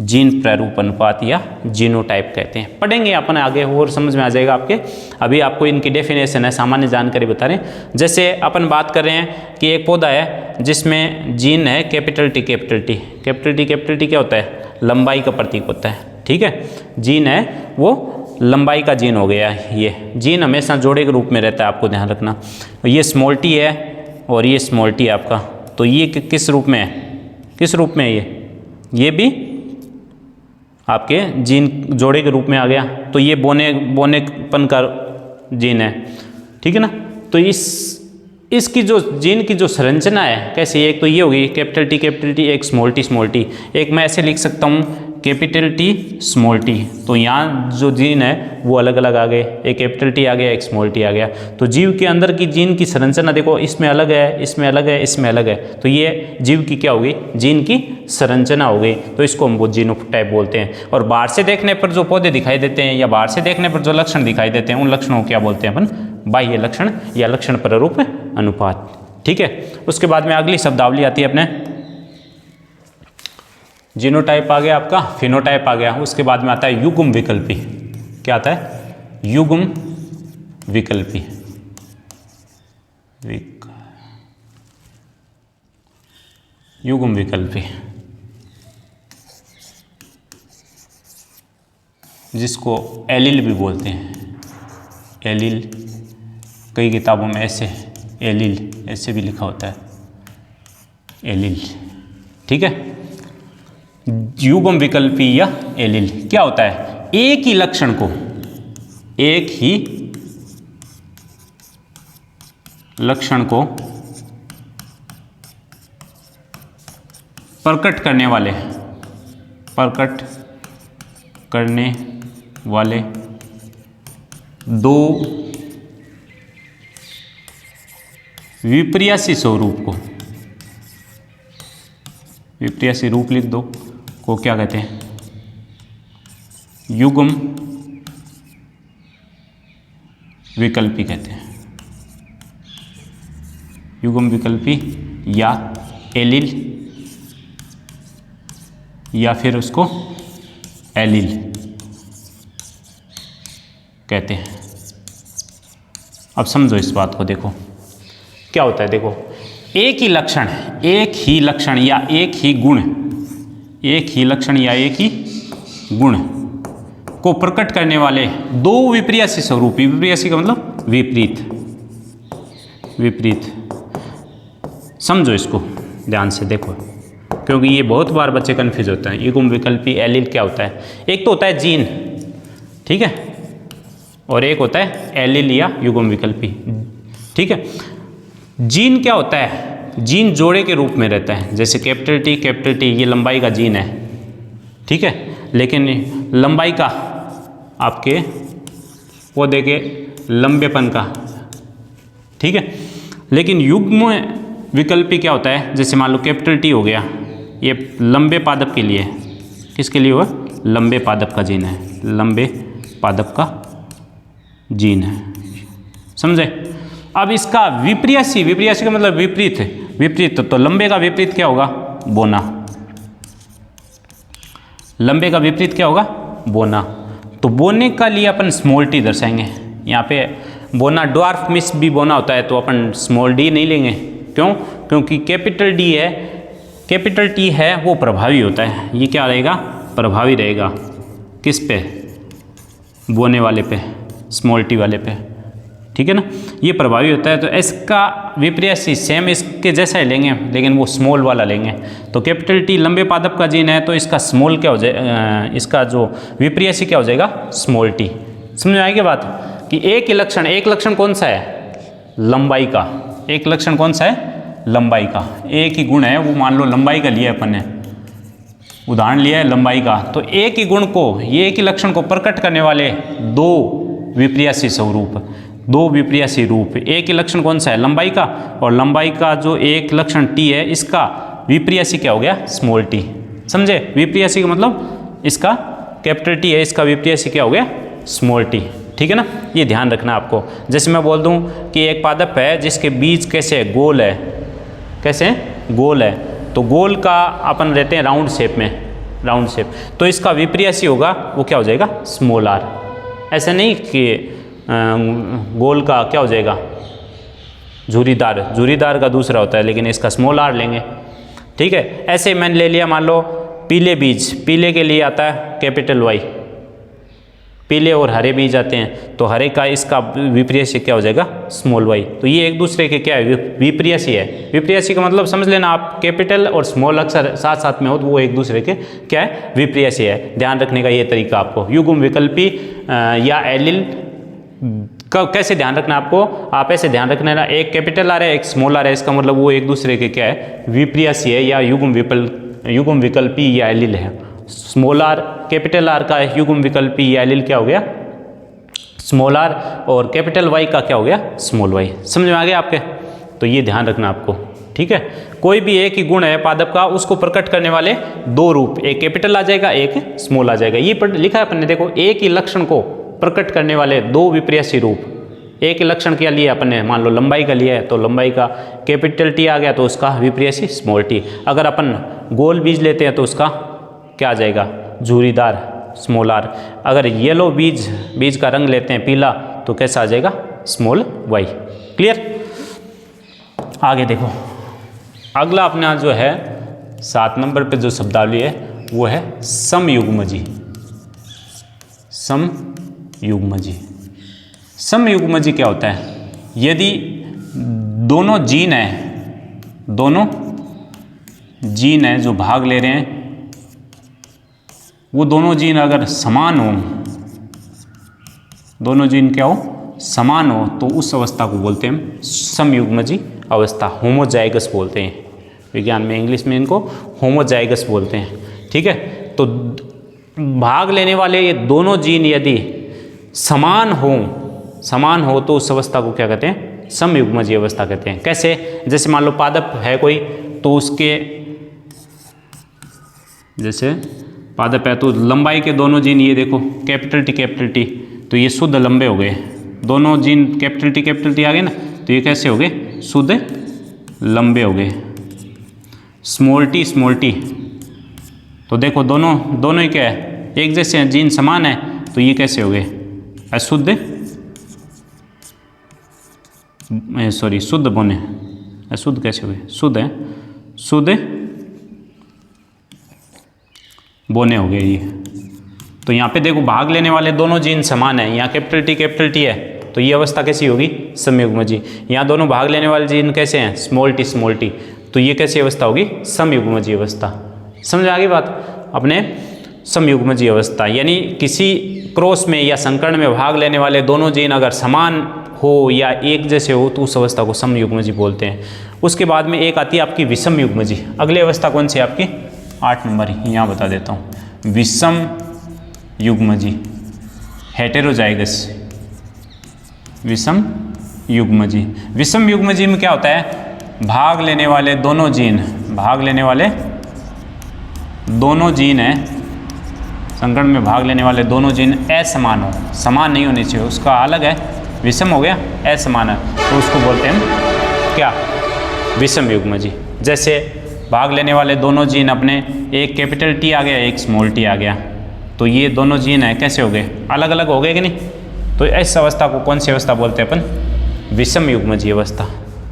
जीन प्रारूप अनुपात या जीनोटाइप कहते हैं। पढ़ेंगे अपन आगे और समझ में आ जाएगा आपके। अभी आपको इनकी डेफिनेशन है, सामान्य जानकारी बता रहे हैं। जैसे अपन बात कर रहे हैं कि एक पौधा है जिसमें जीन है कैपिटल टी। कैपिटल टी क्या होता है? लंबाई का प्रतीक होता है, ठीक है। जीन है वो लंबाई का जीन हो गया। ये जीन हमेशा जोड़े के रूप में रहता है, आपको ध्यान रखना। ये स्मॉल टी है और ये स्मॉल टी आपका, तो ये किस रूप में है? किस रूप में है ये भी आपके जीन जोड़े के रूप में आ गया। तो ये बोनेपन का जीन है, ठीक है ना। तो इसकी जो जीन की जो संरचना है कैसी है? एक तो ये होगी कैपिटल टी, एक स्मॉल टी। एक मैं ऐसे लिख सकता हूँ कैपिटल टी स्मॉल टी। तो यहाँ जो जीन है वो अलग अलग आ गए, एक कैपिटल टी आ गया, एक स्मॉल टी आ गया। तो जीव के अंदर की जीन की संरचना देखो, इसमें अलग है, इसमें अलग है, इसमें अलग है। तो ये जीव की क्या होगी? जीन की संरचना हो गई। तो इसको हम वो जीनोटाइप बोलते हैं। और बाहर से देखने पर जो पौधे दिखाई देते हैं या बाहर से देखने पर जो लक्षण दिखाई देते हैं, उन लक्षणों को क्या बोलते हैं अपन? बाह्य लक्षण या लक्षण प्ररूप अनुपात। ठीक है, उसके बाद में अगली शब्दावली आती है अपने जीनोटाइप आ गया आपका, फिनोटाइप आ गया, उसके बाद में आता है युग्म विकल्पी। क्या आता है? युग्म विकल्पी। युग्म विकल्पी जिसको एलील भी बोलते हैं। एलील, कई किताबों में ऐसे एलील ऐसे भी लिखा होता है, एलील। ठीक है, युग्म विकल्पी या एलील क्या होता है? एक ही लक्षण को, एक ही लक्षण को प्रकट करने वाले दो विपर्यासी स्वरूप को, विपर्यासी रूप लिख दो, को क्या कहते हैं? युग्म विकल्पी कहते हैं। युग्म विकल्पी या एलील या फिर उसको एलील कहते हैं। अब समझो इस बात को, देखो क्या होता है। देखो, एक ही लक्षण या एक ही गुण, एक ही लक्षण या एक ही गुण को प्रकट करने वाले दो विपर्यासी स्वरूप, विपर्यासी का मतलब विपरीत, विपरीत। समझो इसको ध्यान से, देखो, क्योंकि ये बहुत बार बच्चे कन्फ्यूज होते हैं। युग्म विकल्पी एलील क्या होता है? एक तो होता है जीन, ठीक है, और एक होता है एलील या युग्म विकल्पी। ठीक है, जीन क्या होता है? जीन जोड़े के रूप में रहता है, जैसे कैपिटल टी ये लंबाई का जीन है, ठीक है, लेकिन लंबाई का आपके पौधे के लंबेपन का, ठीक है। लेकिन युग्म विकल्पी क्या होता है? जैसे मान लो कैपिटल टी हो गया, ये लंबे पादप के लिए, किसके लिए हुआ? लंबे पादप का जीन है, लंबे पादप का जीन है, समझे। अब इसका विपर्यासी, विपर्यासी का मतलब विपरीत, विपरीत तो लंबे का विपरीत क्या होगा? बोना। लंबे का विपरीत क्या होगा? बोना। तो बोने का लिए अपन स्मॉल टी दर्शाएंगे। यहाँ पे बोना ड्वार्फ मिस भी बोना होता है, तो अपन स्मॉल डी नहीं लेंगे। क्यों? क्योंकि कैपिटल डी है, कैपिटल टी है वो प्रभावी होता है। ये क्या रहेगा? प्रभावी रहेगा। किस पे? बोने वाले पे, स्मॉल टी वाले पे, ठीक है ना, ये प्रभावी होता है। तो इसका विपर्यासी सेम इसके जैसा ही लेंगे, लेकिन वो स्मॉल वाला लेंगे। तो कैपिटल टी लंबे पादप का जीन है, तो इसका स्मॉल क्या हो जाए, इसका जो विपर्यासी क्या हो जाएगा? Small T. समझ में आएगी बात? कि एक ही लक्षण, एक लक्षण कौन सा है? लंबाई का। एक लक्षण कौन सा है? लंबाई का। एक ही गुण है, वो मान लो लंबाई का लिया है अपन ने, उदाहरण लिया है लंबाई का। तो एक ही गुण को, ये एक ही लक्षण को प्रकट करने वाले दो विपर्यासी स्वरूप, दो विपर्यासी रूप। एक ही लक्षण कौन सा है? लंबाई का। और लंबाई का जो एक लक्षण टी है, इसका विपर्यासी क्या हो गया? Small T. समझे? विपर्यासी का मतलब इसका कैपिटल टी है, इसका विपर्यासी क्या हो गया? Small T. ठीक है ना, ये ध्यान रखना आपको। जैसे मैं बोल दूं कि एक पादप है जिसके बीज कैसे है? गोल है। कैसे है? गोल है। तो गोल का अपन रहते हैं राउंड शेप में, राउंड शेप। तो इसका विपर्यासी होगा वो क्या हो जाएगा? Small R. ऐसा नहीं कि गोल का क्या हो जाएगा? झुरीदार। झुरीदार का दूसरा होता है, लेकिन इसका स्मॉल आर लेंगे, ठीक है। ऐसे मैंने ले लिया, मान लो पीले बीज, पीले के लिए आता है कैपिटल वाई, पीले और हरे बीज आते हैं, तो हरे का इसका विपर्यासी क्या हो जाएगा? Small Y. तो ये एक दूसरे के क्या है? विपर्यासी है। विपर्यासी का मतलब समझ लेना आप, कैपिटल और स्मॉल अक्षर साथ साथ में हो तो वो एक दूसरे के क्या है? विपर्यासी है। ध्यान रखने का ये तरीका आपको। युग्म विकल्पी या एलील कैसे ध्यान रखना आपको? आप ऐसे ध्यान रखना है ना, एक कैपिटल आ रहा है, एक स्मॉल आ रहा है, इसका मतलब वो एक दूसरे के क्या है? विपर्यासी है या युग्म विकल्पी या एलील है। स्मॉल आर, कैपिटल आर का युग्म विकल्पी या एलील क्या हो गया? Small R. और कैपिटल वाई का क्या हो गया? Small Y. समझ में आ गया आपके? तो ये ध्यान रखना आपको, ठीक है। कोई भी एक ही गुण है पादप का, उसको प्रकट करने वाले दो रूप, एक कैपिटल आ जाएगा, एक स्मॉल आ जाएगा। ये लिखा है अपन ने, देखो, एक ही लक्षण को प्रकट करने वाले दो विपर्यासी रूप, एक लक्षण क्या लिया अपन ने, मान लो लंबाई का लिया है तो लंबाई का कैपिटल टी आ गया तो उसका विपरीत स्मॉल टी। अगर अपन गोल बीज लेते हैं तो उसका क्या आ जाएगा, झुर्रीदार स्मॉल आर। अगर येलो बीज का रंग लेते हैं पीला तो कैसा आ जाएगा, स्मॉल वाई। क्लियर। आगे देखो, अगला अपना जो है 7 नंबर पे जो शब्दावली है वो है समयुग्मजी। समयुग्मजी, समयुग्मजी क्या होता है, यदि दोनों जीन है जो भाग ले रहे हैं, वो दोनों जीन अगर समान हो, दोनों जीन क्या हो, समान हो, तो उस अवस्था को बोलते हैं हम समयुग्मजी अवस्था, होमोजाइगस बोलते हैं। विज्ञान में इंग्लिश में इनको होमोजाइगस बोलते हैं। ठीक है, तो भाग लेने वाले ये दोनों जीन यदि समान हो तो उस अवस्था को क्या कहते हैं, समयुग्मजी अवस्था कहते हैं। कैसे, जैसे मान लो पादप है कोई, तो उसके जैसे पादप है तो लंबाई के दोनों जीन ये देखो कैपिटल टी, तो ये शुद्ध लंबे हो गए। दोनों जीन कैपिटल टी आ गए ना, तो ये कैसे हो गए, शुद्ध लंबे हो गए। स्मॉल टी, तो देखो दोनों ही क्या है, एक जैसे हैं, जीन समान है, तो ये कैसे हो गए, अशुद्ध शुद्ध बने। अशुद्ध कैसे हो गए, शुद्ध है, शुद्ध बोने हो गए ये। तो यहाँ पे देखो भाग लेने वाले दोनों जीन समान है, यहाँ कैपिटल टी है, तो ये अवस्था कैसी होगी, समयुग्मजी। यहाँ दोनों भाग लेने वाले जीन कैसे हैं, स्मॉल टी, तो ये कैसी अवस्था होगी, समयुग्मजी अवस्था। समझ आ गई बात अपने, समयुग्मजी अवस्था। यानी किसी क्रॉस में या संकरण में भाग लेने वाले दोनों जीन अगर समान हो या एक जैसे हो तो उस अवस्था को समयुग्मजी बोलते हैं। उसके बाद में एक आती है आपकी विषम युग्मजी। अगली अवस्था कौन सी है आपकी, 8 नंबर, यहाँ बता देता हूँ, विषम युग्मजी, हेटेरोजाइगस विषम युग्मजी। विषम युग्मजी में क्या होता है, भाग लेने वाले दोनों जीन हैं, संकरण में भाग लेने वाले दोनों जीन असमान हो, समान नहीं होने चाहिए, उसका अलग है, विषम हो गया, असमान है, तो उसको बोलते हैं क्या, विषम युग्मजी। जैसे भाग लेने वाले दोनों जीन अपने, एक कैपिटल टी आ गया, एक स्मॉल टी आ गया, तो ये दोनों जीन है कैसे हो गए, अलग अलग हो गए कि नहीं, तो इस अवस्था को कौन सी अवस्था बोलते हैं अपन, विषम युग्मजी अवस्था।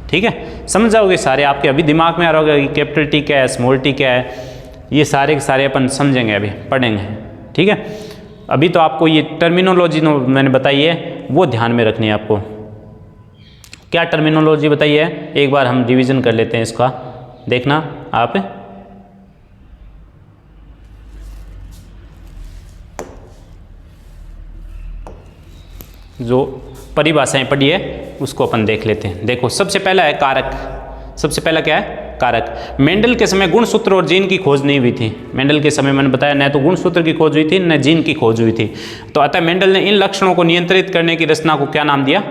ठीक है, समझ जाओगे सारे, आपके अभी दिमाग में आ रहा होगा कि कैपिटल टी क्या है, स्मॉल टी क्या है, ये सारे के सारे अपन समझेंगे, अभी पढ़ेंगे। ठीक है, अभी तो आपको ये टर्मिनोलॉजी मैंने बताई है वो ध्यान में रखनी है आपको। क्या टर्मिनोलॉजी बताई है, एक बार हम रिवीजन कर लेते हैं इसका, देखना आप। जो परिभाषाएं पढ़ी है उसको अपन देख लेते हैं। देखो, सबसे पहला है कारक। सबसे पहला क्या है, कारक। मेंडल के समय गुणसूत्र और जीन की खोज नहीं हुई थी। मेंडल के समय मैंने बताया न तो गुणसूत्र की खोज हुई थी न जीन की खोज हुई थी। तो अतः मेंडल ने इन लक्षणों को नियंत्रित करने की रचना को क्या नाम दिया,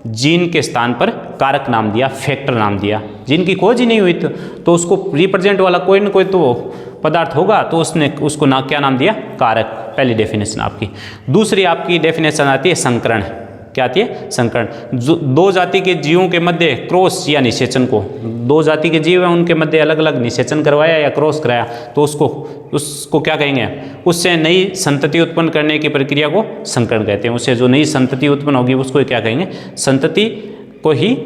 जीन के स्थान पर कारक नाम दिया, फैक्टर नाम दिया। जीन की खोज ही नहीं हुई तो उसको रिप्रेजेंट वाला कोई न कोई तो पदार्थ होगा, तो उसको क्या नाम दिया, कारक। पहली डेफिनेशन आपकी। दूसरी आपकी डेफिनेशन आती है संकरण। क्या आती है, संकरण। दो जाति के जीवों के मध्य क्रॉस या निषेचन को, दो जाति के जीव हैं उनके मध्य अलग अलग निषेचन करवाया या क्रॉस कराया, तो उसको क्या कहेंगे, उससे नई संतति उत्पन्न करने की प्रक्रिया को संकरण कहते हैं। उससे जो नई संतति उत्पन्न होगी उसको क्या कहेंगे, संतति को ही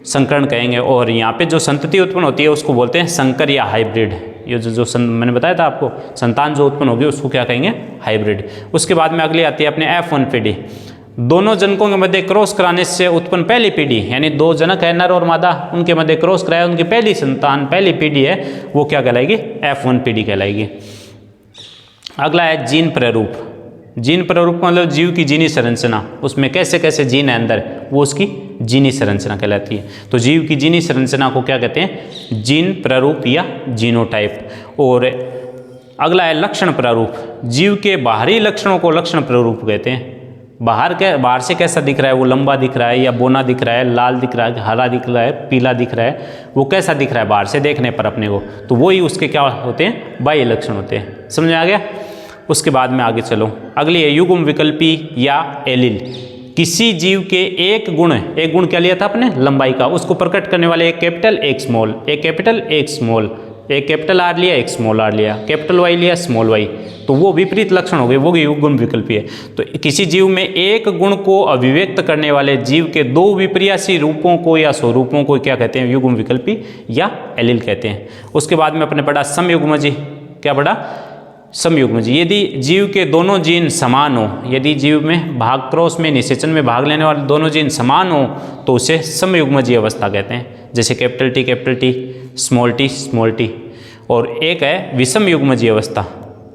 संकरण कहेंगे। और यहाँ पे जो संतति उत्पन्न होती है उसको बोलते हैं संकर या हाइब्रिड। ये मैंने बताया था आपको, संतान जो उत्पन्न होगी उसको क्या कहेंगे, हाइब्रिड। उसके बाद में अगली आती है अपने F1 पीढ़ी। दोनों जनकों के मध्य क्रॉस कराने से उत्पन्न पहली पीढ़ी, यानी दो जनक है नर और मादा, उनके मध्य क्रॉस कराया, उनकी पहली संतान पहली पीढ़ी है, वो क्या कहलाएगी, F1 पीढ़ी कहलाएगी। अगला है जीन प्रारूप। जीन प्रारूप मतलब जीव की जीनी संरचना, उसमें कैसे कैसे जीन है अंदर, वो उसकी जीनी संरचना कहलाती है। तो जीव की जीनी संरचना को क्या कहते हैं, जीन प्रारूप या जीनोटाइप। और अगला है लक्षण प्रारूप। जीव के बाहरी लक्षणों को लक्षण प्रारूप कहते हैं। बाहर से कैसा दिख रहा है, वो लंबा दिख रहा है या बोना दिख रहा है, लाल दिख रहा है, हरा दिख रहा है, पीला दिख रहा है, वो कैसा दिख रहा है बाहर से देखने पर अपने को, तो वही उसके क्या होते हैं, बाह्य लक्षण होते हैं। समझ आ गया। उसके बाद में आगे चलो, अगली है युग्म विकल्पी या एलील। किसी जीव के एक गुण क्या लिया था आपने, लंबाई का, उसको प्रकट करने वाले एक कैपिटल एक स्मॉल, एक कैपिटल एक स्मॉल, एक कैपिटल आर लिया एक स्मॉल आर लिया, कैपिटल वाई लिया स्मॉल वाई, तो वो विपरीत लक्षण हो गए, वो युग्म विकल्पी है। तो किसी जीव में एक गुण को अभिव्यक्त करने वाले जीव के दो विपर्यासी रूपों को या स्वरूपों को क्या कहते हैं, युग्म विकल्पी या एलील कहते हैं। उसके बाद में अपने पढ़ा समयुग्मजी, क्या पढ़ा, समयुग्मजी। यदि जीव के दोनों जीन समान हो, यदि जीव में भाग क्रॉस में निषेचन में भाग लेने वाले दोनों जीन समान हो तो उसे समयुग्मजी अवस्था कहते हैं, जैसे कैपिटल टी, स्मॉल टी। और एक है विषम युग्मजी अवस्था।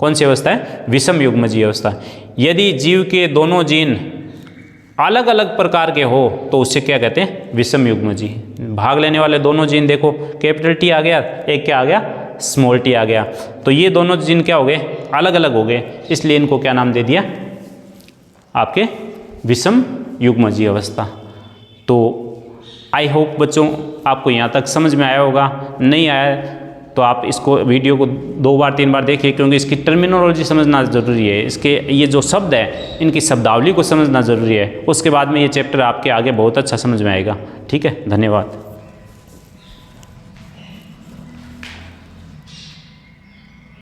कौन सी अवस्था है, विषम युग्मजी अवस्था। यदि जीव के दोनों जीन अलग अलग प्रकार के हो तो उससे क्या कहते हैं, विषम युग्मजी। भाग लेने वाले दोनों जीन देखो, कैपिटल टी आ गया, एक क्या आ गया, स्मॉल टी आ गया, तो ये दोनों जीन क्या हो गए, अलग अलग हो गए, इसलिए इनको क्या नाम दे दिया, आपके विषम युग्मजी अवस्था। तो आई होप बच्चों आपको यहाँ तक समझ में आया होगा, नहीं आया तो आप इसको वीडियो को 2 बार 3 बार देखिए, क्योंकि इसकी टर्मिनोलॉजी समझना ज़रूरी है, इसके ये जो शब्द है इनकी शब्दावली को समझना ज़रूरी है। उसके बाद में ये चैप्टर आपके आगे बहुत अच्छा समझ में आएगा। ठीक है, धन्यवाद।